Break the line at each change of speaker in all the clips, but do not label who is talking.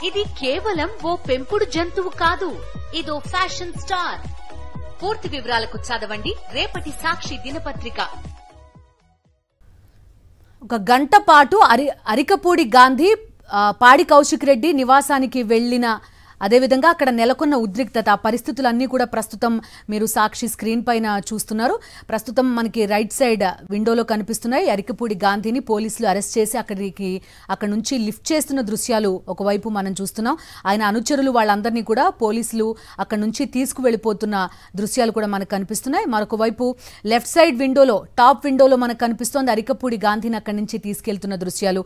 ఇది కేవలం ఓ పెంపుడు జంతువు కాదు, ఇదో ఫ్యాషన్ స్టార్. పూర్తి వివరాలకు చదవండి రేపటి సాక్షి దినపత్రిక.
ఒక గంట పాటు అరికపూడి గాంధీ పాడి కౌశిక్ రెడ్డి నివాసానికి వెళ్లిన అదేవిధంగా అక్కడ నెలకొన్న ఉద్రిక్తత పరిస్థితులన్నీ కూడా ప్రస్తుతం మీరు సాక్షి స్క్రీన్ పైన చూస్తున్నారు. ప్రస్తుతం మనకి రైట్ సైడ్ విండోలో కనిపిస్తున్నాయి. అరికపూడి గాంధీని పోలీసులు అరెస్ట్ చేసి అక్కడి నుంచి లిఫ్ట్ చేస్తున్న దృశ్యాలు ఒకవైపు మనం చూస్తున్నాం. ఆయన అనుచరులు వాళ్ళందరినీ కూడా పోలీసులు అక్కడి నుంచి తీసుకువెళ్లిపోతున్న దృశ్యాలు కూడా మనకు కనిపిస్తున్నాయి. మరొక వైపు లెఫ్ట్ సైడ్ విండోలో టాప్ విండోలో మనకు కనిపిస్తోంది అరికపూడి గాంధీని అక్కడి నుంచి తీసుకెళ్తున్న దృశ్యాలు.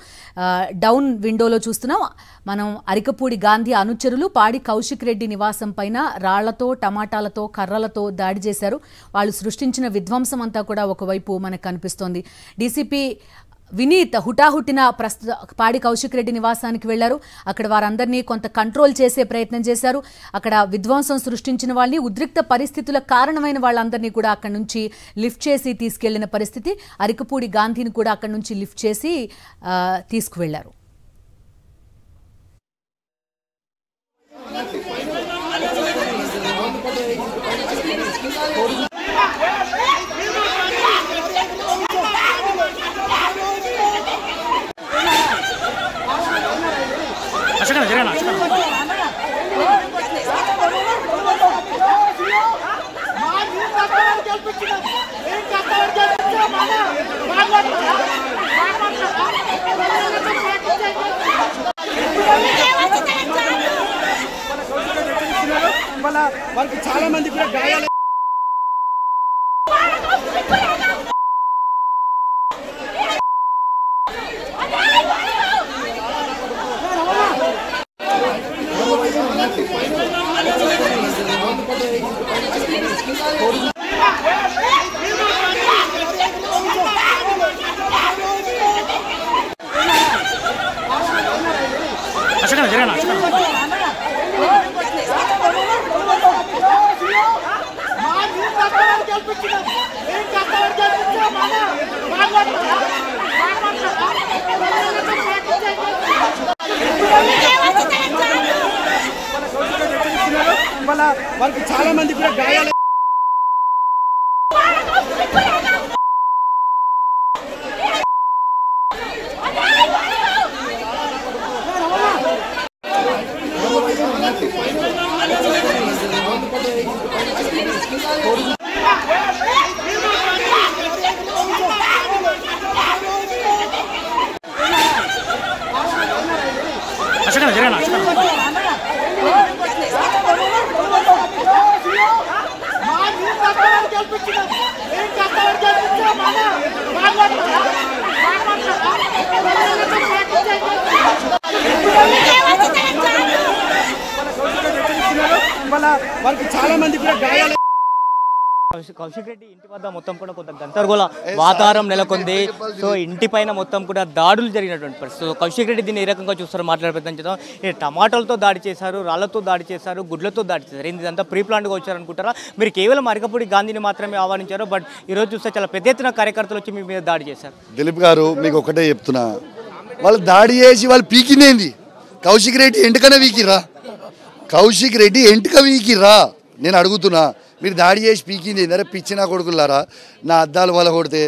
డౌన్ విండోలో చూస్తున్నాం మనం అరికపూడి గాంధీ అనుచరులు పాడి కౌశిక్ రెడ్డి నివాసం పైన రాళ్లతో టమాటాలతో కర్రలతో దాడి చేశారు. వాళ్ళు సృష్టించిన విధ్వంసం అంతా కూడా ఒకవైపు మనకు కనిపిస్తోంది. డీసీపీ వినీత్ హుటాహుటిన పాడి కౌశిక్ రెడ్డి నివాసానికి వెళ్లారు. అక్కడ వారందరినీ కొంత కంట్రోల్ చేసే ప్రయత్నం చేశారు. అక్కడ విధ్వంసం సృష్టించిన వాళ్ళని ఉద్రిక్త పరిస్థితుల కారణమైన వాళ్ళందరినీ కూడా అక్కడి నుంచి లిఫ్ట్ చేసి తీసుకెళ్లిన పరిస్థితి. అరికపూడి గాంధీని కూడా అక్కడి నుంచి లిఫ్ట్ చేసి తీసుకువెళ్లారు.
వాళ్ళకి చాలా మంది కూడా గాయాలు వాళ్ళకి చాలా మంది కూడా గాయాలు వాళ్ళకి చాలా మంది కూడా గాయాలు.
కౌశిక్ రెడ్డి ఇంటి వద్ద మొత్తం కూడా కొంత గందరగోళ వాతావరణం నెలకొంది. సో ఇంటి పైన మొత్తం కూడా దాడులు జరిగినటువంటి పరిస్థితి. సో కౌశిక్ రెడ్డి దీన్ని ఏ రకంగా చూస్తారో మాట్లాడే ప్రయత్నం చేద్దాం. టమాటాలతో దాడి చేశారు, రాళ్లతో దాడి చేశారు, గుడ్లతో దాడి చేశారు. ఇదంతా ప్రీ ప్లాన్గా వచ్చారనుకుంటారా? మీరు కేవలం అరికపూడి గాంధీని మాత్రమే ఆహ్వానించారు, బట్ ఈరోజు చూస్తే చాలా పెద్ద ఎత్తున కార్యకర్తలు వచ్చి మీ మీద దాడి చేశారు.
దిలీప్ గారు మీకు ఒకటే చెప్తున్నా, వాళ్ళు దాడి చేసి వాళ్ళు పీకినేంది? కౌశిక్ రెడ్డి ఎంటకనే వీకిరా? కౌశిక్ రెడ్డి ఎంటక వీకిరా? నేను అడుగుతున్నా. మీరు దాడి చేసి పీకింది ఏంటంటే పిచ్చి నా కొడుకులారా, నా అద్దాలు వల కొడితే,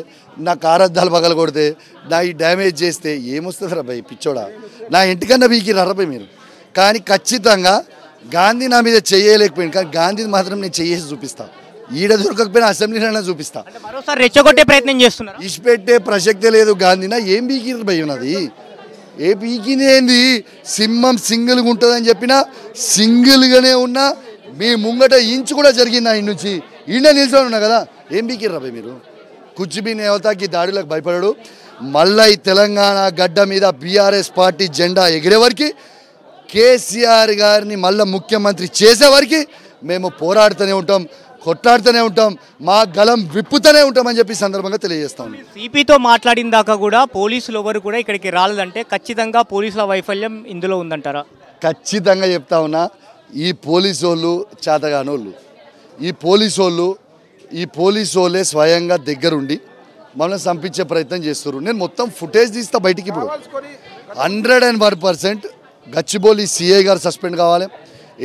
నా కారు అద్దాలు పగల కొడితే, నా ఈ డ్యామేజ్ చేస్తే ఏమొస్తుంది రా భయ్ పిచ్చోడా? నా ఇంటికన్నా పీకిరా భయ్ మీరు. కానీ ఖచ్చితంగా గాంధీ నా మీద చేయలేకపోయింది, కానీ గాంధీ మాత్రం నేను చేసి చూపిస్తా. ఈడ దొరకకపోయినా అసెంబ్లీలోనే చూపిస్తా.
మరోసారి రెచ్చగొట్టే ప్రయత్నం చేస్తున్నారు.
ఇచ్చిపెట్టే ప్రసక్తే లేదు. గాంధీనా ఏం పీకిరు భయ్ ఉన్నది? ఏ పీకింది ఏంది? సింహం సింగిల్గా ఉంటుందని చెప్పినా సింగిల్గానే ఉన్నా. మీ ముంగట ఇంచు కూడా జరిగింది ఆయన నుంచి. ఈయన నిల్చొని ఉన్నా కదా, ఏం పీకిర్రా భయ్ మీరు? కుచ్చిబీ నేవతాకి దాడులకు భయపడడు. మళ్ళీ ఈ తెలంగాణ గడ్డ మీద బీఆర్ఎస్ పార్టీ జెండా ఎగిరేవరికి, కేసీఆర్ గారిని మళ్ళీ ముఖ్యమంత్రి చేసేవరికి మేము పోరాడుతూనే ఉంటాం, కొట్లాడుతూనే ఉంటాం, మా గలం విప్పుతూనే ఉంటామని చెప్పి సందర్భంగా తెలియజేస్తాం.
సిపితో మాట్లాడిన దాకా కూడా పోలీసులు ఎవరు కూడా ఇక్కడికి రాలేదంటే ఖచ్చితంగా పోలీసుల వైఫల్యం ఇందులో ఉందంటారా?
ఖచ్చితంగా చెప్తా ఉన్నా. ఈ పోలీసు వాళ్ళు చేతగానోళ్ళు, ఈ పోలీసు వాళ్ళే స్వయంగా దగ్గరుండి మమ్మల్ని చంపించే ప్రయత్నం చేస్తారు. నేను మొత్తం ఫుటేజ్ తీస్తా బయటికి. ఇప్పుడు 101% గచ్చిబౌలి సిఐ గారు సస్పెండ్ కావాలి,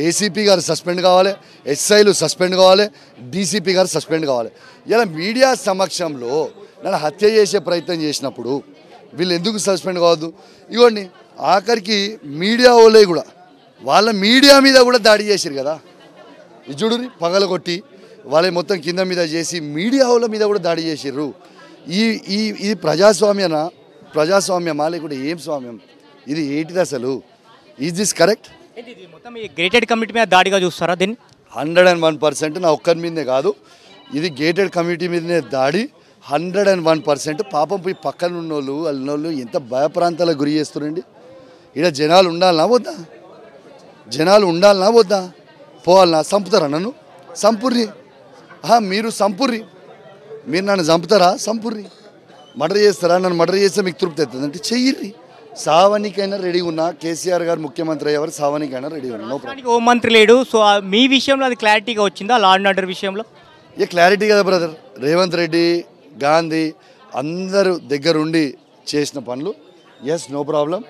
ఏసీపీ గారు సస్పెండ్ కావాలి, ఎస్ఐలు సస్పెండ్ కావాలి, డీసీపీ గారు సస్పెండ్ కావాలి. ఇలా మీడియా సమక్షంలో నన్ను హత్య చేసే ప్రయత్నం చేసినప్పుడు వీళ్ళు ఎందుకు సస్పెండ్ కావద్దు? ఇవ్వండి, ఆఖరికి మీడియా వాళ్ళే కూడా వాళ్ళ మీడియా మీద కూడా దాడి చేశారు కదా. చూడుని పగలగొట్టి వాళ్ళ మొత్తం కింద మీద చేసి మీడియా వాళ్ళ మీద కూడా దాడి చేసిర్రు. ఇది ప్రజాస్వామ్యమా లేకుంటే ఏం స్వామ్యం? ఇది ఏంటిది అసలు? Is this correct?
మొత్తం ఈ గేటెడ్ కమిటీ మీద దాడిగా చూస్తారా దీన్ని?
101% నా ఒక్కరి మీదనే కాదు, ఇది గేటెడ్ కమిటీ మీదనే దాడి 101%. పాపం పోయి పక్కన ఉన్నోళ్ళు అన్నోళ్ళు ఎంత భయప్రాంతాలకు గురి చేస్తున్నారండి. ఇక్కడ జనాలు ఉండాలనా వద్దా? జనాలు ఉండాలనా వద్దా? పోవాలనా? చంపుతారా నన్ను? సంపుర్రి. మీరు సంపుర్రి, మీరు నన్ను చంపుతారా? సంపుర్రి. మర్డర్ చేస్తారా? నన్ను మర్డర్ చేస్తే మీకు తృప్తి అవుతుంది అంటే చెయ్యిర్రి. సావనికైనా రెడీ ఉన్నా, కేసీఆర్ గారు ముఖ్యమంత్రి అయ్యేవారు సావనికైనా రెడీ ఉన్నా.
హోం మంత్రి లేడు, సో మీ విషయంలో అది క్లారిటీగా వచ్చిందా? లా అండ్ ఆర్డర్ విషయంలో
ఏ క్లారిటీ కదా బ్రదర్. రేవంత్ రెడ్డి, గాంధీ అందరూ దగ్గరుండి చేసిన పనులు. Yes, no problem.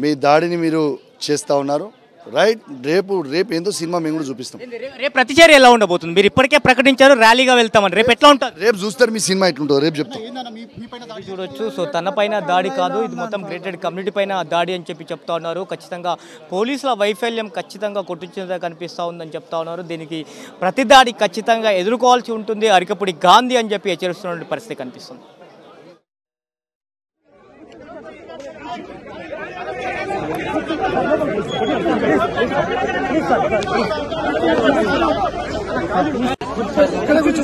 మీ దాడిని మీరు చేస్తూ ఉన్నారు, రైట్. రేపు ఏందో సినిమా మేము కూడా చూపిస్తాం.
రేపు ప్రతిచర్య ఎలా ఉండబోతుంది? మీరు ఇప్పటికే ప్రకటించారు ర్యాలీగా వెళ్తామని, రేపు ఎట్లా ఉంటుంది?
రేపు చూస్తారు మీ సినిమా ఎట్లుంటుందో రేపు చెప్తాం.
చూడొచ్చు. సో తన పైన దాడి కాదు, ఇది మొత్తం గ్రేటెడ్ కమ్యూనిటీ పైన దాడి అని చెప్పి చెప్తా ఉన్నారు. ఖచ్చితంగా పోలీసుల వైఫల్యం ఖచ్చితంగా కొట్టించినదా కనిపిస్తూ ఉందని చెప్తా ఉన్నారు. దీనికి ప్రతి దాడి ఖచ్చితంగా ఎదుర్కోవాల్సి ఉంటుంది అరికపూడి గాంధీ అని చెప్పి హెచ్చరిస్తున్న పరిస్థితి కనిపిస్తుంది.
ఇక్కడ కూర్చో.